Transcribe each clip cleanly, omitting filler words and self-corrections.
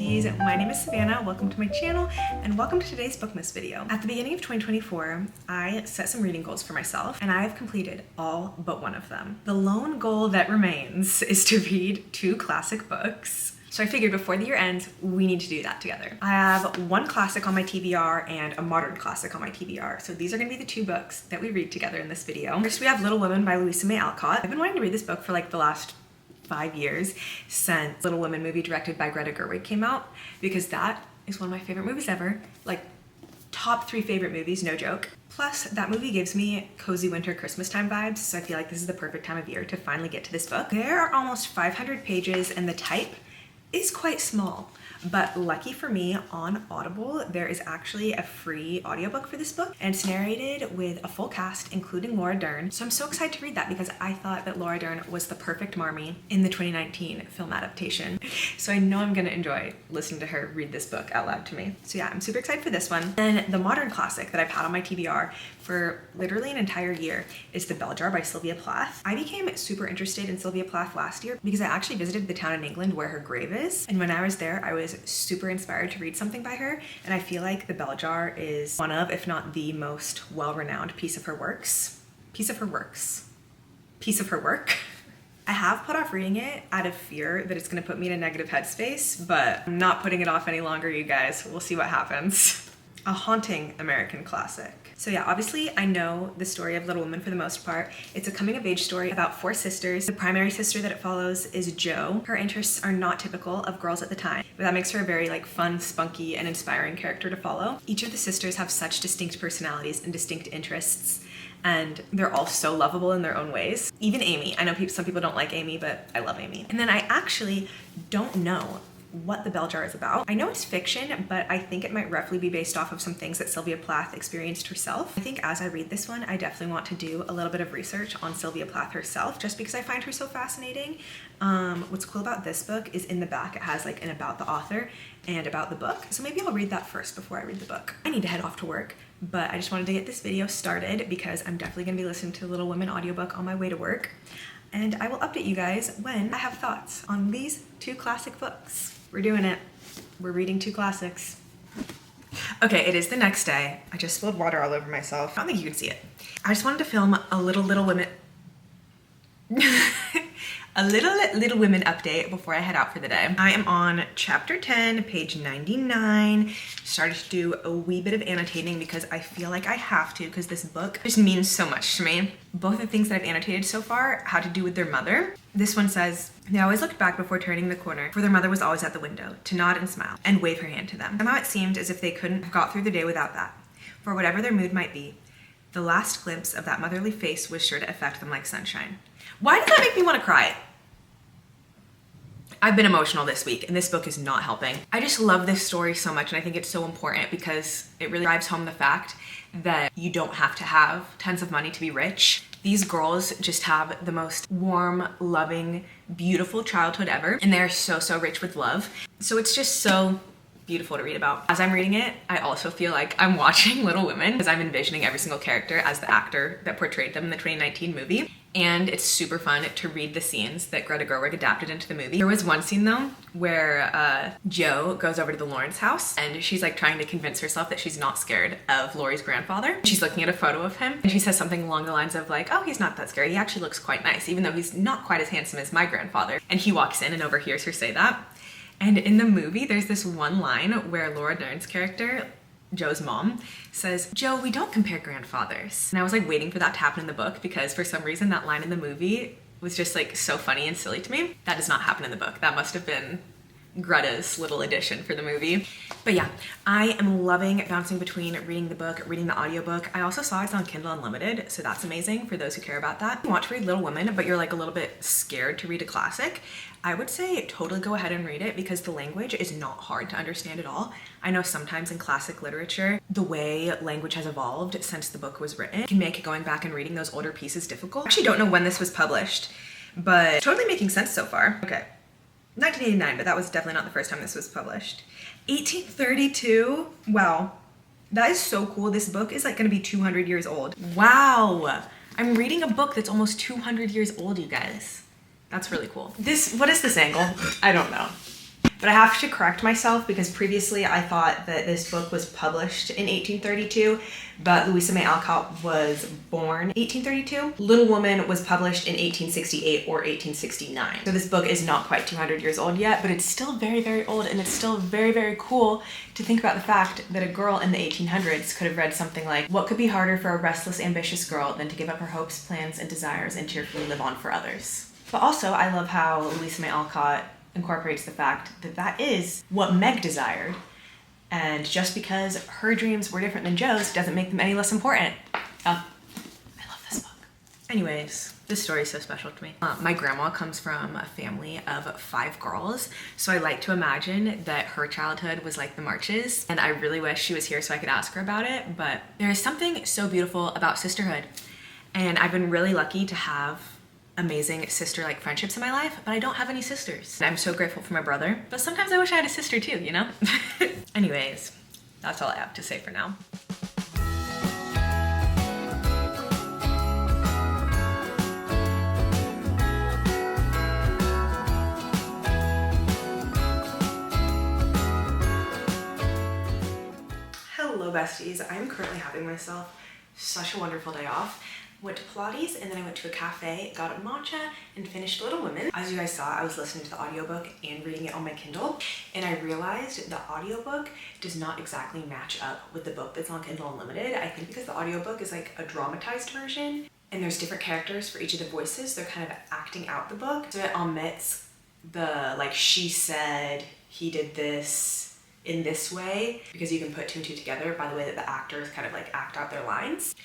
besties. My name is Savannah, welcome to my channel, and welcome to today's bookmas video. At the beginning of 2024, I set some reading goals for myself, and I have completed all but one of them. The lone goal that remains is to read 2 classic books. So I figured before the year ends, we need to do that together. I have one classic on my TBR and a modern classic on my TBR. So these are gonna be the 2 books that we read together in this video. First, we have Little Women by Louisa May Alcott. I've been wanting to read this book for like the last 5 years since Little Women movie directed by Greta Gerwig came out, because that is one of my favorite movies ever. Like top 3 favorite movies, no joke. Plus that movie gives me cozy winter Christmas time vibes, so I feel like this is the perfect time of year to finally get to this book. There are almost 500 pages and the type is quite small, but lucky for me, on Audible there is actually a free audiobook for this book, and it's narrated with a full cast including Laura Dern. So I'm so excited to read that because I thought that Laura Dern was the perfect Marmee in the 2019 film adaptation. So I know I'm gonna enjoy listening to her read this book out loud to me. So yeah, I'm super excited for this one. And the modern classic that I've had on my TBR for literally an entire year is The Bell Jar by Sylvia Plath. I became super interested in Sylvia Plath last year because I actually visited the town in England where her grave is. And when I was there, I was super inspired to read something by her. And I feel like The Bell Jar is one of, if not the most well-renowned piece of her work. I have put off reading it out of fear that it's gonna put me in a negative headspace, but I'm not putting it off any longer, you guys. We'll see what happens. A haunting American classic. So yeah, obviously I know the story of Little Women for the most part. It's a coming of age story about 4 sisters. The primary sister that it follows is Jo. Her interests are not typical of girls at the time, but that makes her a very like fun, spunky, and inspiring character to follow. Each of the sisters have such distinct personalities and distinct interests, and they're all so lovable in their own ways. Even Amy. I know some people don't like Amy, but I love Amy. And then I actually don't know what The Bell Jar is about. I know it's fiction, but I think it might roughly be based off of some things that Sylvia Plath experienced herself. I think as I read this one, I definitely want to do a little bit of research on Sylvia Plath herself, just because I find her so fascinating. What's cool about this book is in the back it has like an about the author and about the book. So maybe I'll read that first before I read the book. I need to head off to work, but I just wanted to get this video started because I'm definitely gonna be listening to the Little Women audiobook on my way to work. And I will update you guys when I have thoughts on these 2 classic books. We're doing it. We're reading 2 classics. Okay, it is the next day. I just spilled water all over myself. I don't think you can see it. I just wanted to film a Little Women a Little Women update before I head out for the day. I am on chapter 10, page 99. Started to do a wee bit of annotating because I feel like I have to, because this book just means so much to me. Both the things that I've annotated so far had to do with their mother. This one says, they always looked back before turning the corner, for their mother was always at the window, to nod and smile, and wave her hand to them. Somehow it seemed as if they couldn't have got through the day without that. For whatever their mood might be, the last glimpse of that motherly face was sure to affect them like sunshine. Why does that make me want to cry? I've been emotional this week, and this book is not helping. I just love this story so much, and I think it's so important because it really drives home the fact that you don't have to have tons of money to be rich. These girls just have the most warm, loving, beautiful childhood ever, and they're so, so rich with love. So it's just so beautiful to read about. As I'm reading it, I also feel like I'm watching Little Women because I'm envisioning every single character as the actor that portrayed them in the 2019 movie. And it's super fun to read the scenes that Greta Gerwig adapted into the movie. There was one scene though where Jo goes over to the Lawrence house and she's like trying to convince herself that she's not scared of Laurie's grandfather. She's looking at a photo of him and she says something along the lines of like, oh, he's not that scary. He actually looks quite nice, even though he's not quite as handsome as my grandfather. And he walks in and overhears her say that. And in the movie, there's this one line where Laura Dern's character, Jo's mom, says, Jo, we don't compare grandfathers. And I was like waiting for that to happen in the book because for some reason that line in the movie was just like so funny and silly to me. That does not happen in the book. That must have been Greta's little addition for the movie. But yeah, I am loving bouncing between reading the book, reading the audiobook. I also saw it's on Kindle Unlimited, so that's amazing for those who care about that. If you want to read Little Women, but you're like a little bit scared to read a classic, I would say totally go ahead and read it because the language is not hard to understand at all. I know sometimes in classic literature, the way language has evolved since the book was written can make going back and reading those older pieces difficult. I actually don't know when this was published, but totally making sense so far. Okay. 1989, but that was definitely not the first time this was published. 1832? Wow. That is so cool. This book is like gonna be 200 years old. Wow. I'm reading a book that's almost 200 years old, you guys. That's really cool. What is this angle? I don't know. But I have to correct myself because previously I thought that this book was published in 1832, but Louisa May Alcott was born 1832. Little Woman was published in 1868 or 1869. So this book is not quite 200 years old yet, but it's still very, very old, and it's still very, very cool to think about the fact that a girl in the 1800s could have read something like, what could be harder for a restless, ambitious girl than to give up her hopes, plans, and desires and cheerfully live on for others? But also, I love how Louisa May Alcott incorporates the fact that that is what Meg desired. And just because her dreams were different than Joe's doesn't make them any less important. I love this book. Anyways, this story is so special to me. My grandma comes from a family of 5 girls, so I like to imagine that her childhood was like the Marches, and I really wish she was here so I could ask her about it, but there is something so beautiful about sisterhood, and I've been really lucky to have amazing sister-like friendships in my life, but I don't have any sisters. I'm so grateful for my brother, but sometimes I wish I had a sister too, you know? Anyways, that's all I have to say for now. Hello besties, I'm currently having myself such a wonderful day off. Went to Pilates and then I went to a cafe, got a matcha, and finished Little Women. As you guys saw, I was listening to the audiobook and reading it on my Kindle, and I realized the audiobook does not exactly match up with the book that's on Kindle Unlimited. I think because the audiobook is like a dramatized version, and there's different characters for each of the voices. They're kind of acting out the book, so it omits the like, she said, he did this in this way, because you can put 2 and 2 together by the way that the actors kind of like act out their lines.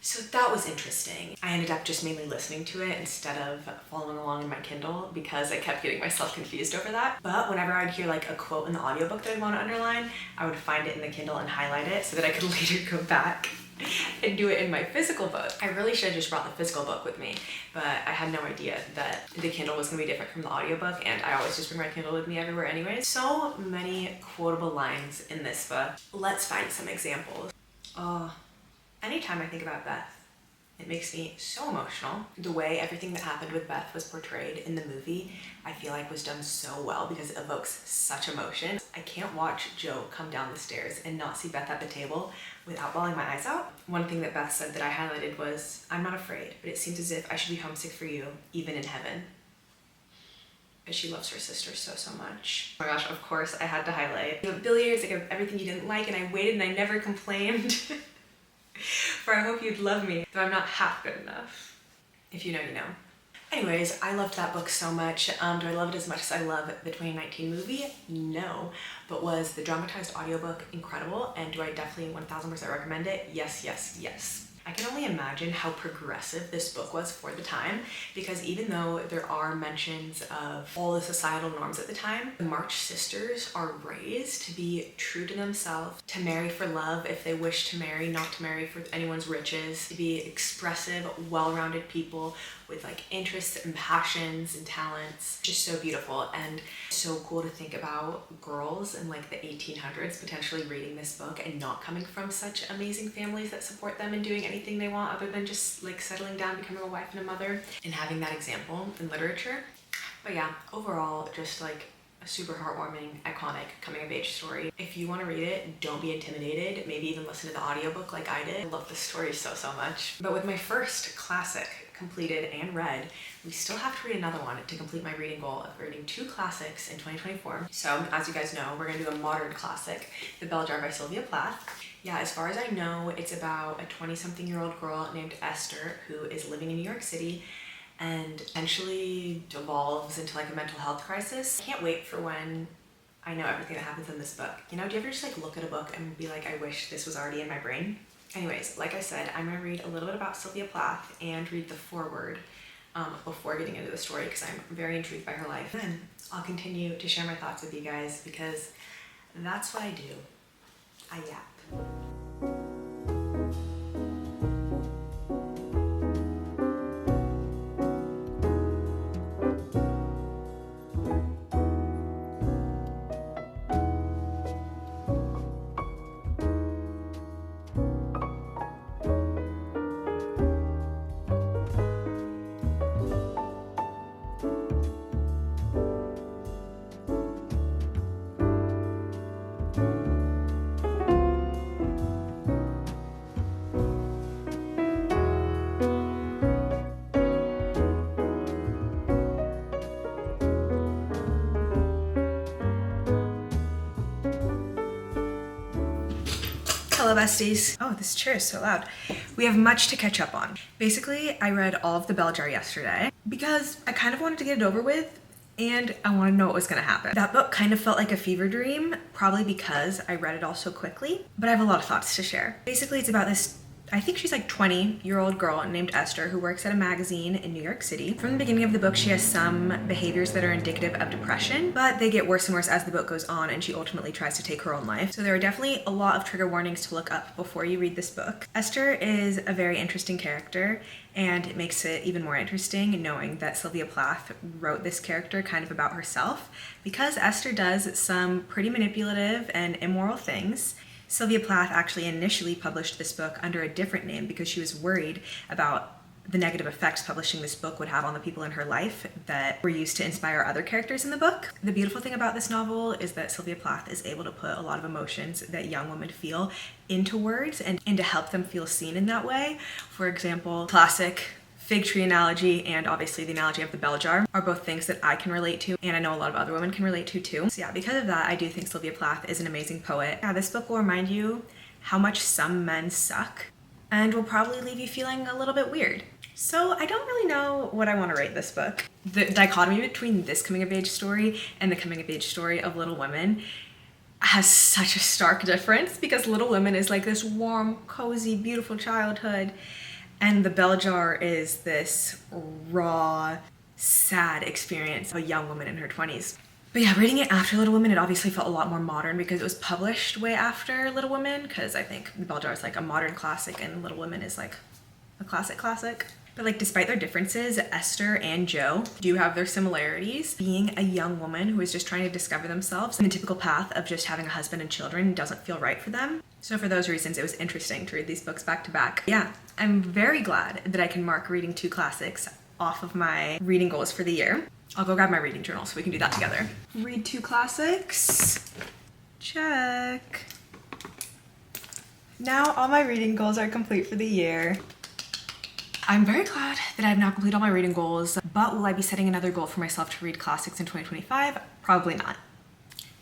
So that was interesting. I ended up just mainly listening to it instead of following along in my Kindle because I kept getting myself confused over that. But whenever I'd hear like a quote in the audiobook that I'd want to underline, I would find it in the Kindle and highlight it so that I could later go back and do it in my physical book. I really should have just brought the physical book with me, but I had no idea that the Kindle was gonna be different from the audiobook, and I always just bring my Kindle with me everywhere anyways. So many quotable lines in this book. Let's find some examples. Anytime I think about Beth, it makes me so emotional. The way everything that happened with Beth was portrayed in the movie, I feel like was done so well because it evokes such emotion. I can't watch Joe come down the stairs and not see Beth at the table without bawling my eyes out. One thing that Beth said that I highlighted was, I'm not afraid, but it seems as if I should be homesick for you, even in heaven. But she loves her sister so, so much. Oh my gosh, of course I had to highlight. Billiards, like everything you didn't like, and I waited and I never complained. For I hope you'd love me, though I'm not half good enough. If you know, you know. Anyways, I loved that book so much. Do I love it as much as I love the 2019 movie? No. But was the dramatized audiobook incredible? And do I definitely 1000% recommend it? Yes, yes, yes. I can only imagine how progressive this book was for the time, because even though there are mentions of all the societal norms at the time, the March sisters are raised to be true to themselves, to marry for love if they wish to marry, not to marry for anyone's riches, to be expressive, well-rounded people with like interests and passions and talents. Just so beautiful and so cool to think about girls in like the 1800s potentially reading this book and not coming from such amazing families that support them and doing anything they want other than just like settling down, becoming a wife and a mother, and having that example in literature. But yeah, overall, just like a super heartwarming, iconic coming-of-age story. If you want to read it, don't be intimidated. Maybe even listen to the audiobook like I did. I love this story so, so much. But with my first classic completed and read, we still have to read another one to complete my reading goal of reading 2 classics in 2024. So, as you guys know, we're gonna do a modern classic, The Bell Jar by Sylvia Plath. Yeah, as far as I know, it's about a 20-something-year-old girl named Esther who is living in New York City and eventually devolves into like a mental health crisis. I can't wait for when I know everything that happens in this book. You know, do you ever just like look at a book and be like, I wish this was already in my brain? Anyways, like I said, I'm gonna read a little bit about Sylvia Plath and read the foreword before getting into the story because I'm very intrigued by her life. And then I'll continue to share my thoughts with you guys because that's what I do. I yap. Hello besties. Oh, this chair is so loud. We have much to catch up on. Basically, I read all of The Bell Jar yesterday because I kind of wanted to get it over with and I wanted to know what was gonna happen. That book kind of felt like a fever dream, probably because I read it all so quickly, but I have a lot of thoughts to share. Basically, it's about this, I think she's like 20-year-old girl named Esther who works at a magazine in New York City. From the beginning of the book, she has some behaviors that are indicative of depression, but they get worse and worse as the book goes on and she ultimately tries to take her own life. So there are definitely a lot of trigger warnings to look up before you read this book. Esther is a very interesting character, and it makes it even more interesting knowing that Sylvia Plath wrote this character kind of about herself, because Esther does some pretty manipulative and immoral things. Sylvia Plath actually initially published this book under a different name because she was worried about the negative effects publishing this book would have on the people in her life that were used to inspire other characters in the book. The beautiful thing about this novel is that Sylvia Plath is able to put a lot of emotions that young women feel into words and to help them feel seen in that way. For example, classic fig tree analogy and obviously the analogy of the bell jar are both things that I can relate to, and I know a lot of other women can relate to too. So yeah, because of that, I do think Sylvia Plath is an amazing poet. Yeah, this book will remind you how much some men suck and will probably leave you feeling a little bit weird. So I don't really know what I want to rate this book. The dichotomy between this coming of age story and the coming of age story of Little Women has such a stark difference, because Little Women is like this warm, cozy, beautiful childhood, and The Bell Jar is this raw, sad experience of a young woman in her 20s. But yeah, reading it after Little Women, it obviously felt a lot more modern because it was published way after Little Women, because I think The Bell Jar is like a modern classic and Little Women is like a classic. But like, despite their differences, Esther and Jo do have their similarities. Being a young woman who is just trying to discover themselves, and the typical path of just having a husband and children doesn't feel right for them. So for those reasons, it was interesting to read these books back to back. Yeah, I'm very glad that I can mark reading 2 classics off of my reading goals for the year. I'll go grab my reading journal so we can do that together. Read 2 classics. Check. Now all my reading goals are complete for the year. I'm very glad that I've now completed all my reading goals, but will I be setting another goal for myself to read classics in 2025? Probably not.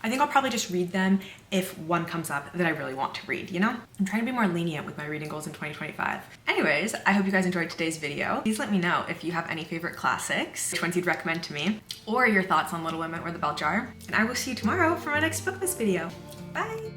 I think I'll probably just read them if one comes up that I really want to read, you know? I'm trying to be more lenient with my reading goals in 2025. Anyways, I hope you guys enjoyed today's video. Please let me know if you have any favorite classics, which ones you'd recommend to me, or your thoughts on Little Women or The Bell Jar. And I will see you tomorrow for my next bookmas video. Bye!